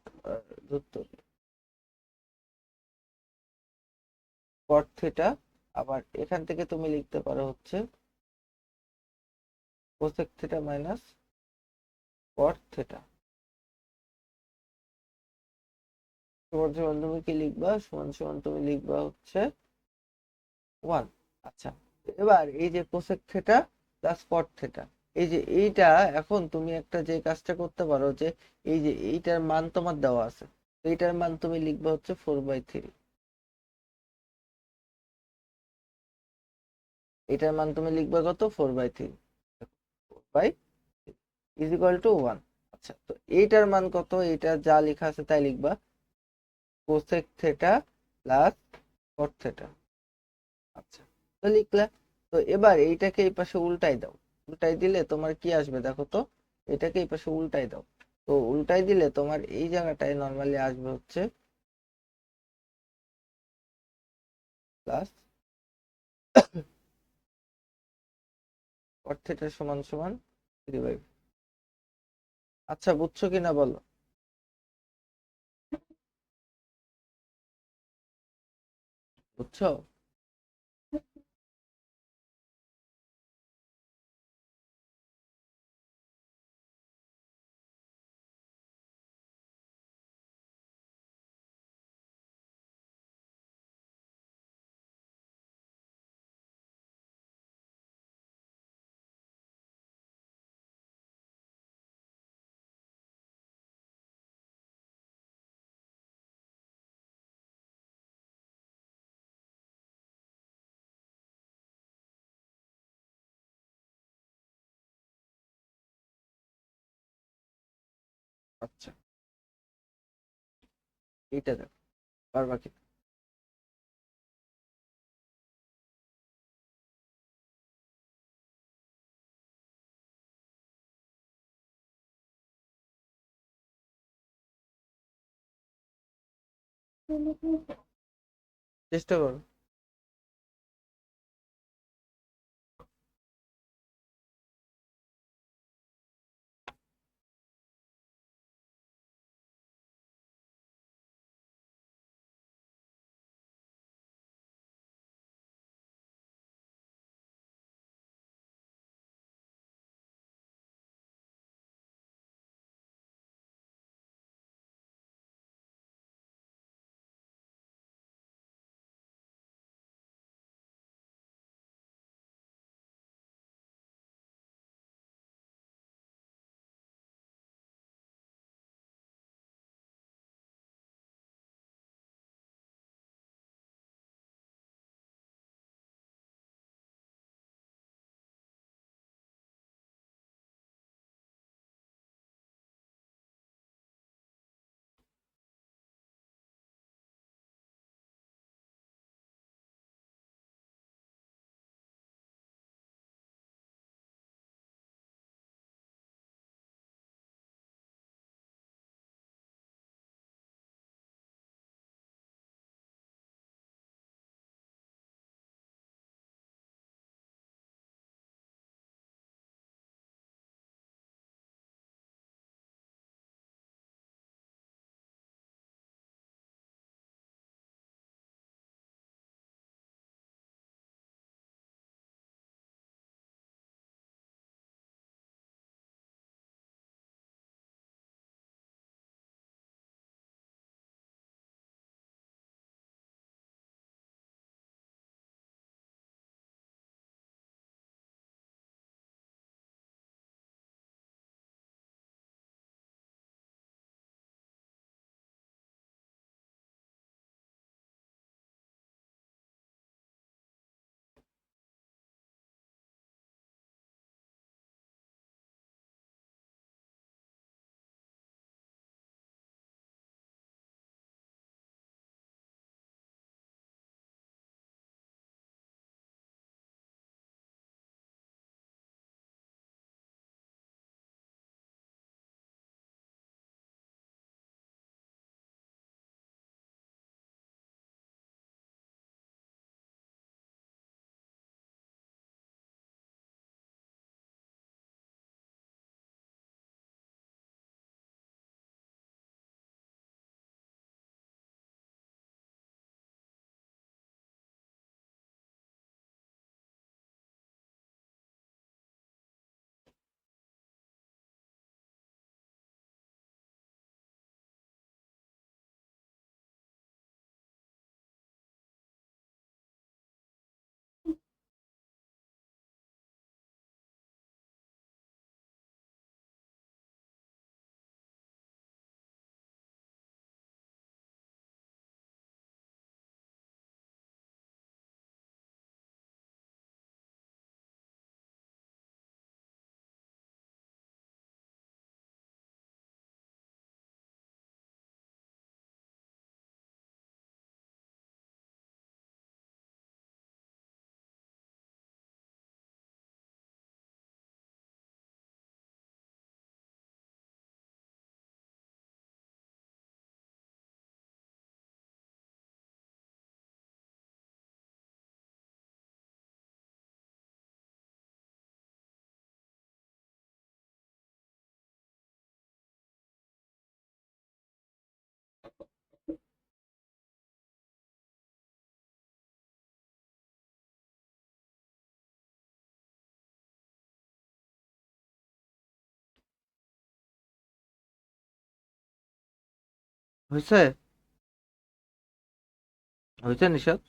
কট থিটা, আবার এখান থেকে তুমি লিখতে পারো হচ্ছে কোসেক থিটা মাইনাস কট থিটা। সমান সমান তুমি কি লিখবা? সমান সমান তুমি লিখবা হচ্ছে 1। আচ্ছা, এবার এই যে cosec theta plus cot theta, এই যে এইটা, এখন তুমি একটা যে কাজটা করতে পারো, যে এই যে এইটার মান তোমার দেওয়া আছে, তো এইটার মান তুমি লিখবা হচ্ছে 4/3। এটার মান তুমি লিখবা কত, 4/3, 4/3 ইজ ইকুয়াল টু 1। আচ্ছা, তো এইটার মান কত, এটা যা লেখা আছে তাই লিখবা, cosec theta plus cot theta. আচ্ছা, তো লিখলা। তো এবার এইটাকে এই পাশে উল্টাই দাও, উল্টাই দিলে তোমার কি আসবে দেখো তো, এটাকে এই পাশে উল্টাই দাও। তো উল্টাই দিলে তোমার এই জায়গাটায় নর্মালি আসবে হচ্ছে প্লাস কট থেটা সমান সমান 3/4। আচ্ছা, বুঝছো কিনা বলো। বুঝছো? আচ্ছা, এইটা দেখো, পারবা কি। চেষ্টা করো। হয়েছে? হয়েছে নিশাত?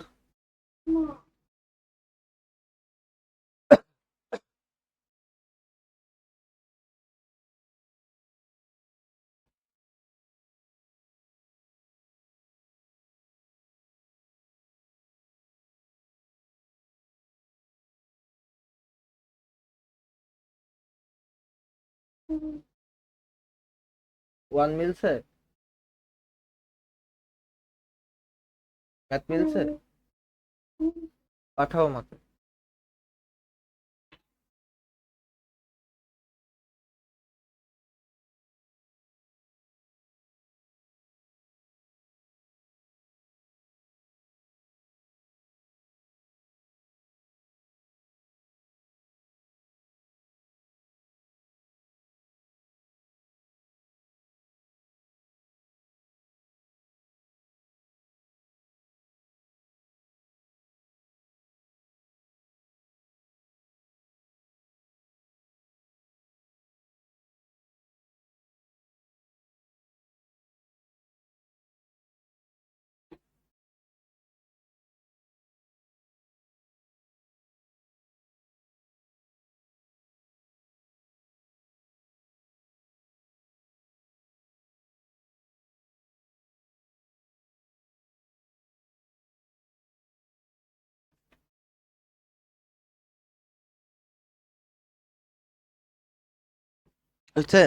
1 মিলছে? ম্যাথ মিলছে? পাঠাও আমাকে। হয়েছে?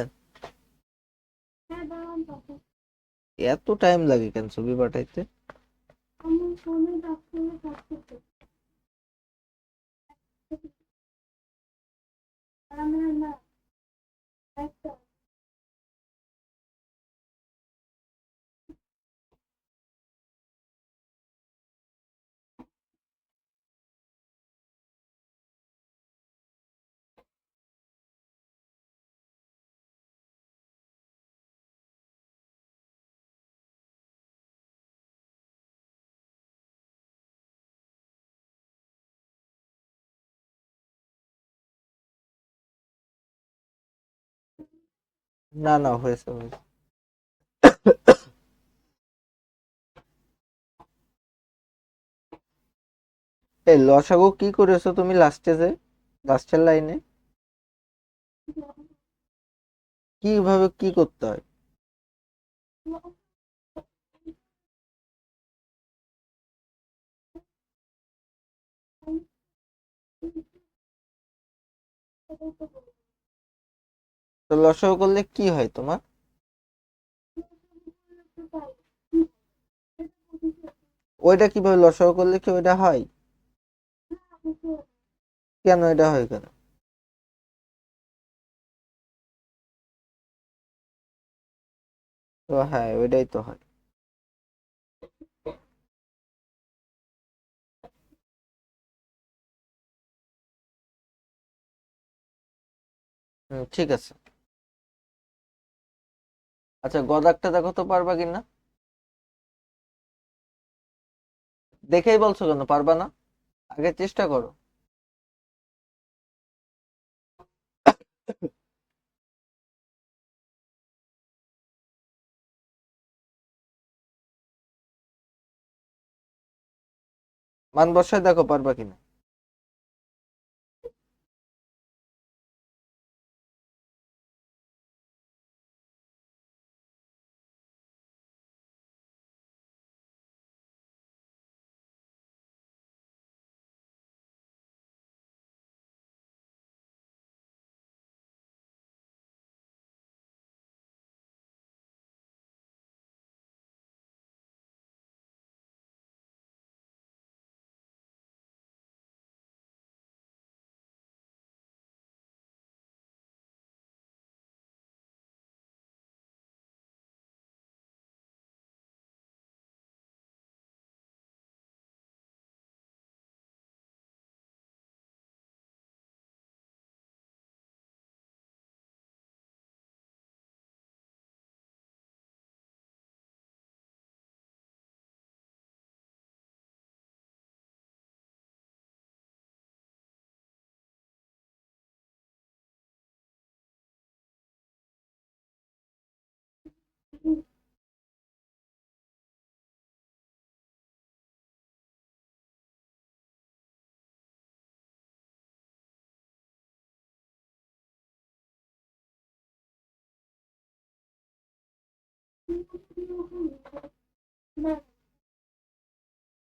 এত টাইম লাগে কেন ছবি পাঠাইতে? না না, হয়েছে হয়েছে। এই লসাগু কি করেছো তুমি লাস্টে, যে লাস্টের লাইনে কিভাবে কি করতে হয়? তো লসাগু করলে কি হয় তোমার? ওইটা কিভাবে লসাগু করলে কি ওইটা হয়? কেন এটা হয় কেন? তো হ্যাঁ, ওইটাই তো হয়। ঠিক আছে। আচ্ছা, গদাকটা দেখো তো পারবা কিনা। দেখেই বলছো কেন পারবা না? আগে চেষ্টা করো। মান বসায় দেখো পারবা কিনা।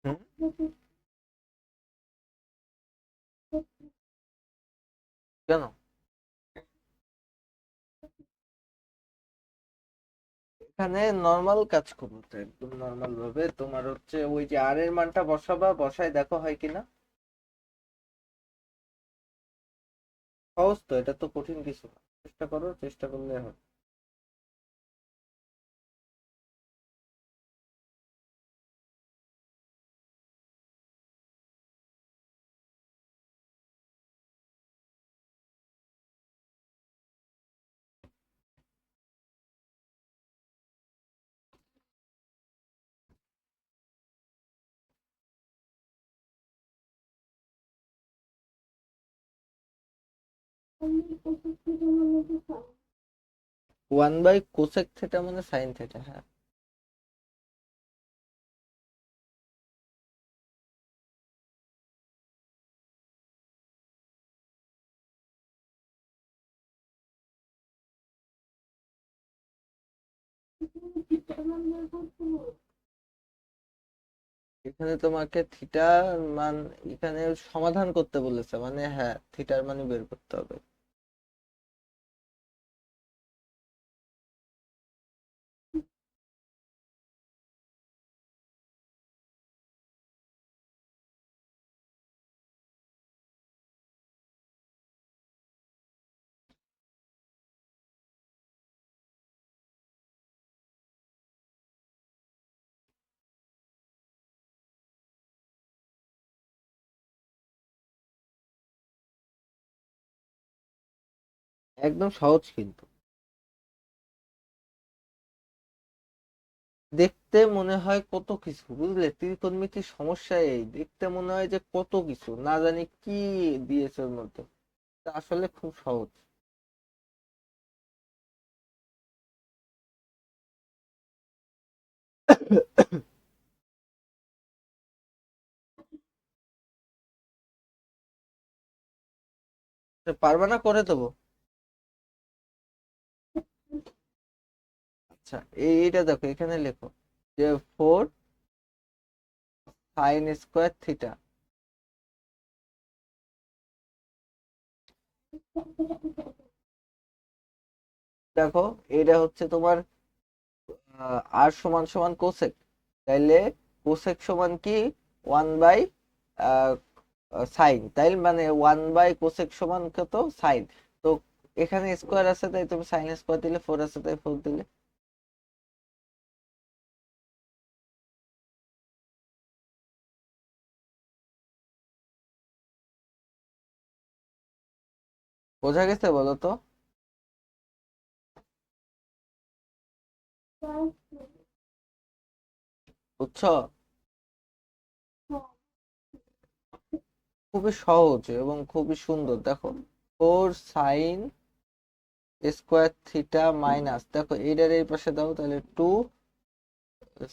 হুম? কেন? এখানে নর্মাল কাজ করবো তো, একদম নর্মাল ভাবে তোমার হচ্ছে ওই যে আর এর মানটা বসাবা, বসায় দেখো হয় কিনা। সহজ তো, এটা তো কঠিন কিছু না, চেষ্টা করো, চেষ্টা করলে হবে। ওয়ান বাই কোসেক থেটা মানে সাইন থেটা, হ্যাঁ। এখানে তোমাকে থিটার মান এখানে সমাধান করতে বলেছে, মানে হ্যাঁ থিটার মানে বের করতে হবে। একদম সহজ কিন্তু। দেখতে মনে হয় কত কিছু, বুঝলে, ত্রিকোণমিতির সমস্যা এই, দেখতে মনে হয় যে কত কিছু না জানি কি দিয়েছে ওর মধ্যে, তা আসলে খুব সহজ। পারবে না, করে দেবো। আচ্ছা, এইটা দেখো, এখানে লেখো যে 4 sin² থিটা। দেখো, এটা হচ্ছে তোমার আর সমান সমান কোসেক, তাইলে কোসেক সমান কি, 1 বাই সাইন, তাই মানে 1/কোসেক সমান কত, সাইন। তো এখানে স্কোয়ার আছে তাই তুমি সাইন স্কোয়ার দিলে, 4 আছে তাই 4 দিলে। বোঝা গেছে বলো তো? বুঝছো? খুবই সহজ এবং খুবই সুন্দর, দেখো 4 sin² থিটা মাইনাস, দেখো এইটার এই পাশে দাও, তাহলে 2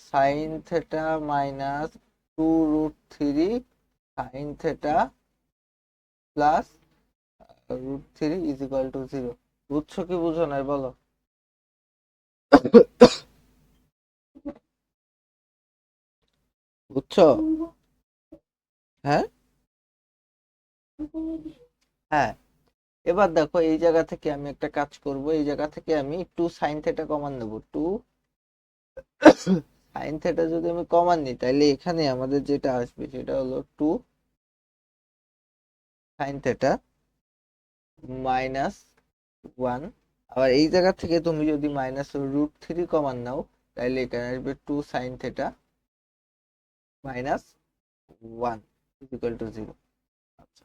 sin θ মাইনাস 2√3 sin θ প্লাস √3 = 0। বুঝছো কি বুঝো নাই বলো? বুঝছো? হ্যাঁ, হ্যাঁ। এবার দেখো, এই জায়গা থেকে আমি একটা কাজ করব, এই জায়গা থেকে আমি 2 sin θ কমান নেব, 2 sin θ যদি আমি কমান নিই, তাহলে এখানে আমাদের যেটা আসবে সেটা হলো 2 sin θ -1। আবার এই জায়গা থেকে তুমি যদি -√3 কমান নাও, তাহলে এখানে আসবে 2 sin θ -1 = 0। আচ্ছা,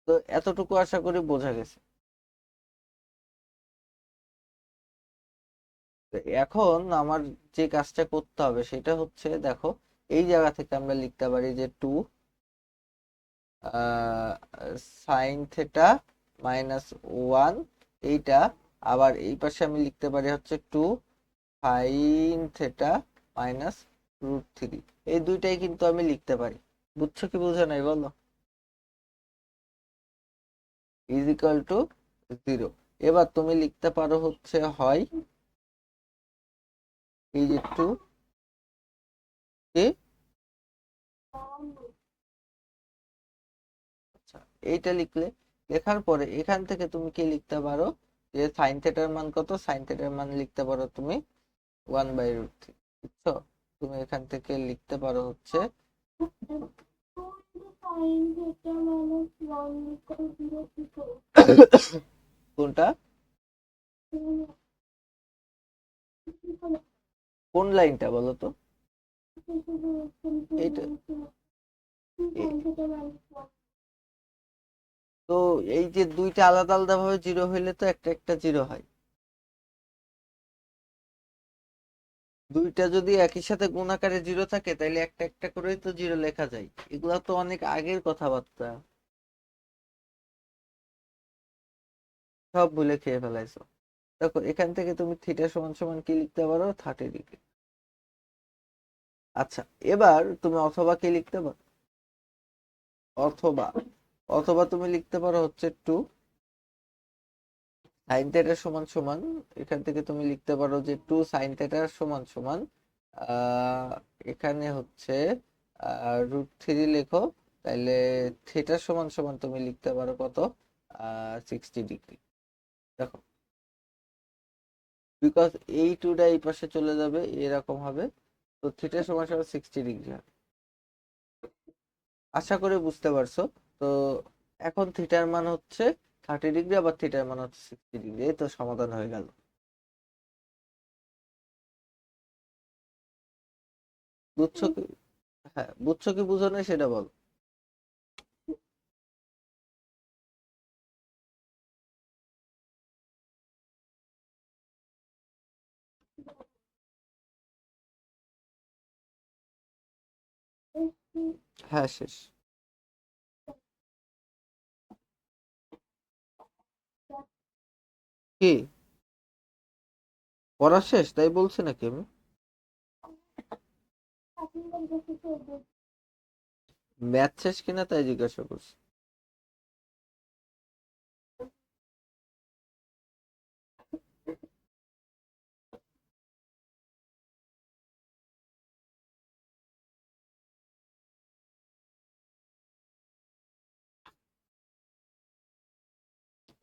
তো এতটুকু আশা করি বোঝা গেছে। তো এখন আমার যে কাজটা করতে হবে সেটা হচ্ছে, দেখো এই জায়গা থেকে আমরা লিখতে পারি যে 2 sin θ -1, এইটা। আবার এই পাশে আমি লিখতে পারি হচ্ছে 2 sin θ -√3, এই দুইটাই কিন্তু আমি লিখতে পারি। বুঝছো কি বুঝো নাই বলো? = 0। এবার তুমি লিখতে পারো হচ্ছে হয় এই যে টু কে, আচ্ছা এইটা লিখলে, লেখার পরে এখান থেকে তুমি কি লিখতে পারো, যে সাইন থেটার মান কত, সাইন থেটার মান লিখতে পারো তুমি 1/√3, বুঝছো? তুমি এখান থেকে লিখতে পারো হচ্ছে কোনটা, কোন লাইনটা বলো তো? এইটা তো, এই যে দুইটা আলাদা আলাদা ভাবে জিরো হইলে তো একটা একটা জিরো হয়। দুইটা যদি একই সাথে গুণ আকারে জিরো থাকে তাহলে একটা একটা করেই তো জিরো লেখা যায়। এগুলা তো অনেক আগের কথাবার্তা, সব ভুলে খেয়ে ফেলাইছো। দেখো এখান থেকে তুমি থিটা সমান সমান কি লিখতে পারো, 30 ডিগ্রি। আচ্ছা, এবার তুমি অথবা কি লিখতে পারো, অথবা অথবা তুমি লিখতে পারো হচ্ছে টু সাইন থেটা সমান সমান, এখান থেকে তুমি লিখতে পারো যে টু সাইন থেটা সমান সমান আহ এখানে হচ্ছে √3 লেখো, তাইলে থিটা সমান সমান তুমি লিখতে পারো কত, 60 ডিগ্রি। দেখো, বিকজ এই টুটা এই পাশে চলে যাবে এরকম হবে, তো থিটা সমান সমান 60 ডিগ্রি হবে। আশা করি বুঝতে পারছো। তো এখন থিটার মান হচ্ছে 30 ডিগ্রি, আবার থিটার মান হচ্ছে 60 ডিগ্রি, এই তো সমাধান হয়ে গেল। বুঝছো কি? হ্যাঁ, বুঝছো কি বুঝো না সেটা বল। হ্যাঁ, শেষ। কি পড়া শেষ তাই বলছি নাকি আমি? ম্যাথ শেষ কিনা তাই জিজ্ঞাসা করছি।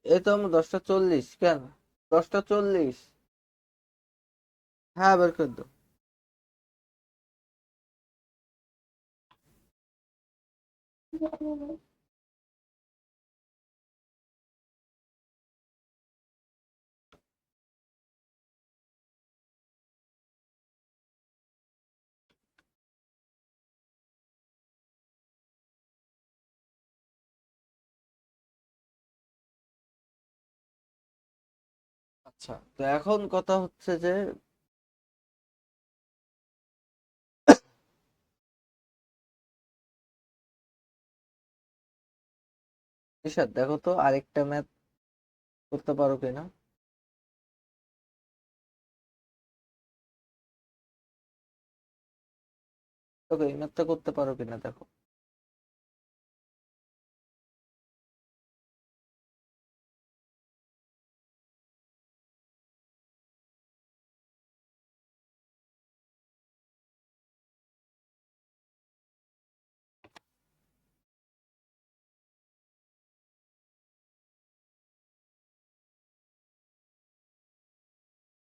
এই তো আমার 10টা 40, কেন? 10টা 40। হ্যাঁ, বের করে দাও। আচ্ছা, তো এখন কথা হচ্ছে যে নিশাদ দেখো তো আরেকটা ম্যাথ করতে পারো কিনা। দেখো এই ম্যাথটা করতে পারো কিনা দেখো।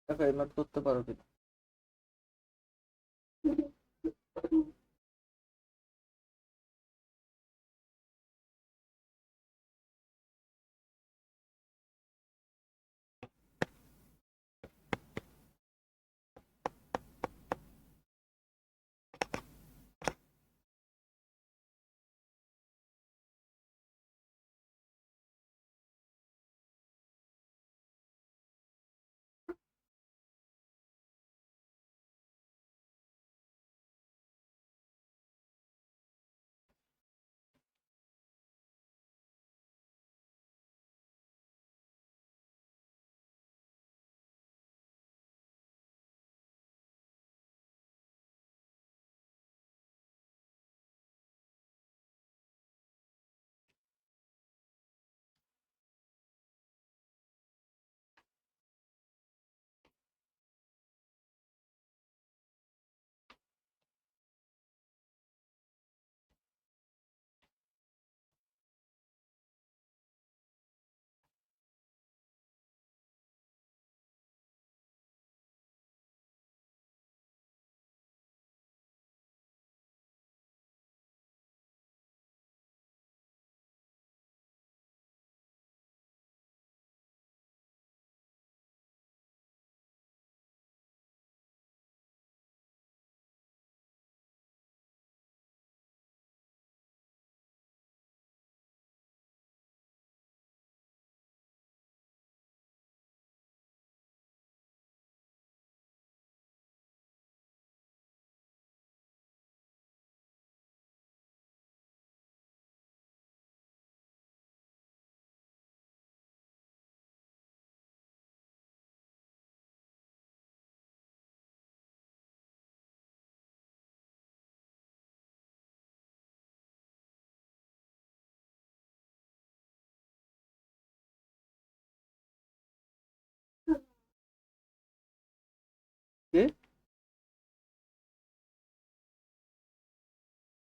দেখো এই ম্যাথ করতে পারো কিনা।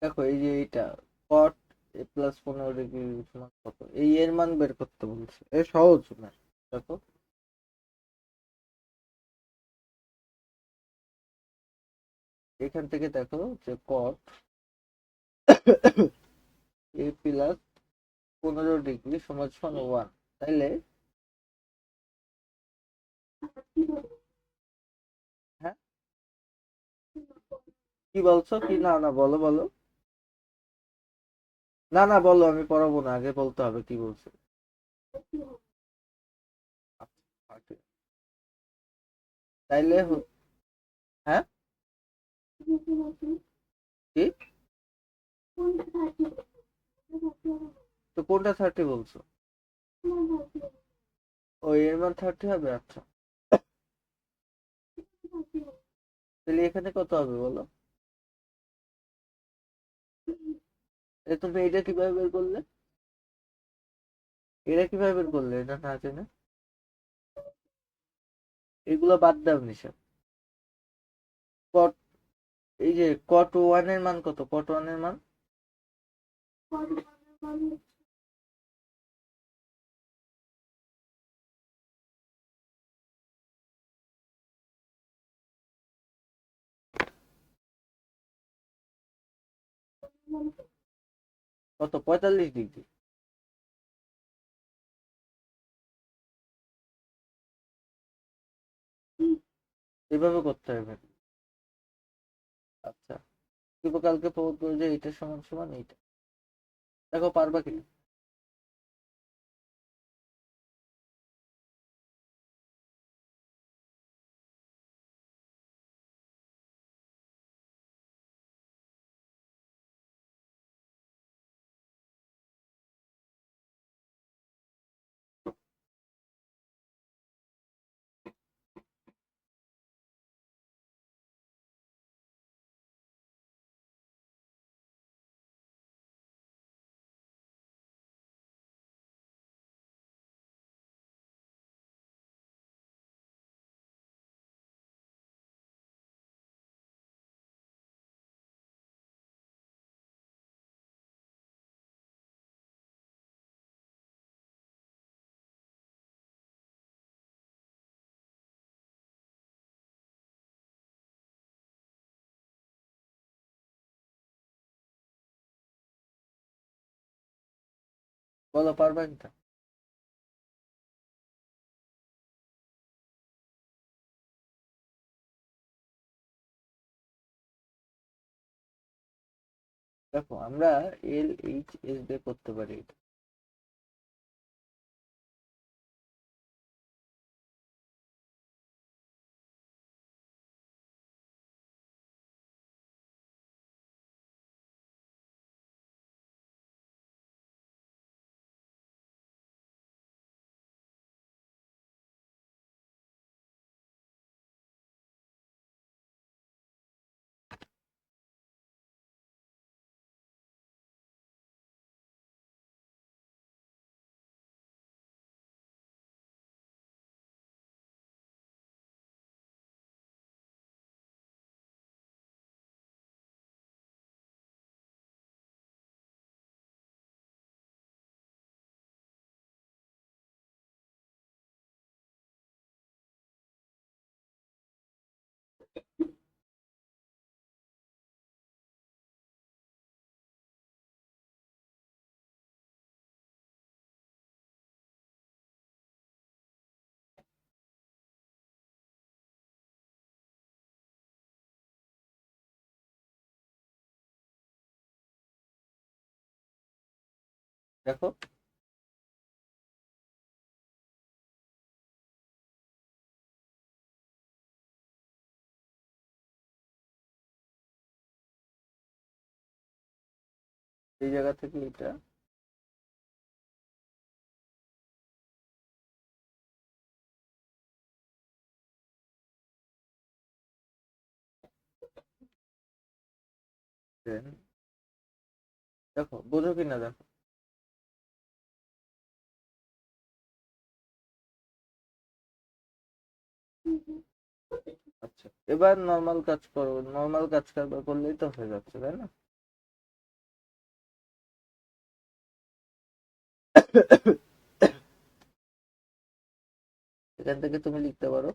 দেখো এই যে এইটা কট এ প্লাস 15 ডিগ্রি সমান কত, এই এর মান বের করতে বলছে, এ সহজ না। দেখো এখান থেকে দেখো যে কট এ প্লাস 15 ডিগ্রি সমান সমান 1, তাইলে হ্যাঁ কি বলছো কি, না না বলো বলো, না না বলো, আমি পড়াবো না, আগে বলতে হবে কি বলছো। আচ্ছা, তাইলে হ্যাঁ কি, তো কোনটা 30 বলছো? ও এর মান 30 হবে, আচ্ছা। তাহলে এখানে কত হবে বলো? তুমি এটা কিভাবে বের করলে, এটা কিভাবে বের করলে এটা না জেনে? এগুলো বাদ দাও নিশা। কট, এই যে কট ওয়ান এর মান কত, কট ওয়ান এর মান কত, 45 ডিগ্রি। এভাবে করতে হবে। আচ্ছা, কিন্তু কালকে প্রবোধ করে যে এটা সমান সমান এইটা, দেখো পারবা কিনা। বলো পারবা কিনা। দেখো আমরা এল এইচ এস দিয়ে করতে পারি এটা। দেখো এই জায়গা থেকে এটা, then দেখো বোঝো কিনা দেখো। আচ্ছা, এবার নর্মাল কাজ করো, নর্মাল কাজ করলেই তো হয়ে যাচ্ছে, তাই না? এখান থেকে তুমি লিখতে পারো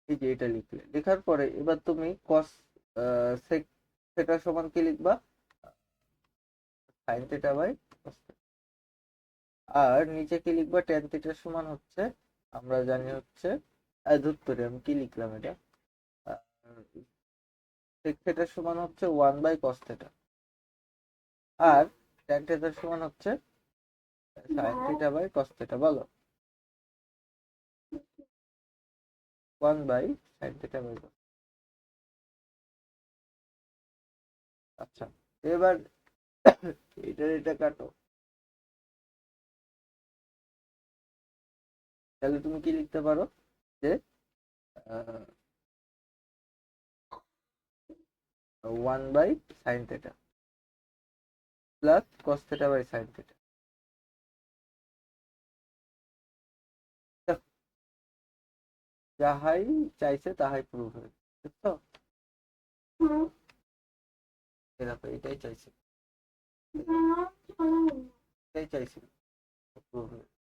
এই যে এটা লিখলে, লেখার পরে এবার তুমি কস সেটা সমান কি লিখবা, সাইন থিটা বাই কস। আর নিচে কি লিখবা, ট্যান থিটার সমান হচ্ছে, আমরা জানি হচ্ছে ধুত্তরে আমি কি লিখলাম এটা, সেক থিটার সমান হচ্ছে 1/cos থিটা, আর ট্যান থিটার সমান হচ্ছে sine theta by cos theta. বলো 1/sin থিটা বাই কস। আচ্ছা, এবার এটা কাটো, তাহলে তুমি কি লিখতে পারো যে 1/sin theta plus cos theta by sin theta. যাহাই চাইছে তাহাই প্রুভ হয়েছে, বুঝছো? দেখো এটাই চাইছে, এটাই চাইছিল প্রুভ হয়েছে।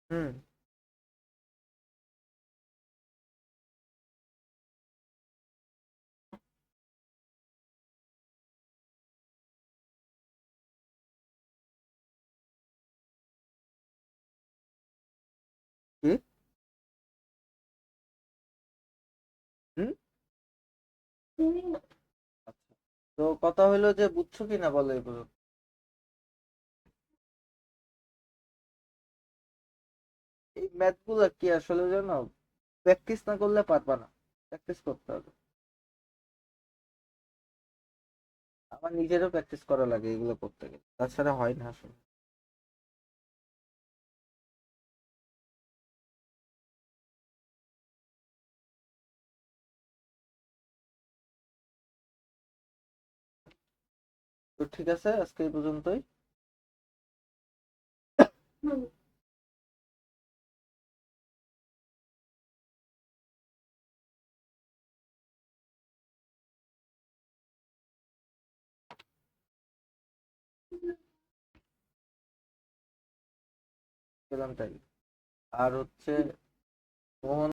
হুম, কি? হুম, আচ্ছা, তো কথা হলো যে বুঝছো কি না বলো এগুলো। এই ম্যাথ গুলো কি আসলে জানো, প্র্যাকটিস না করলে পারবা না, প্র্যাকটিস করতে হবে। আমার নিজেরও প্র্যাকটিস করা লাগে এগুলো করতে গেলে, তাছাড়া হয় না আসলে। তো ঠিক আছে, আজকে এই পর্যন্তই। গেলাম তাই। আর হচ্ছে মোহন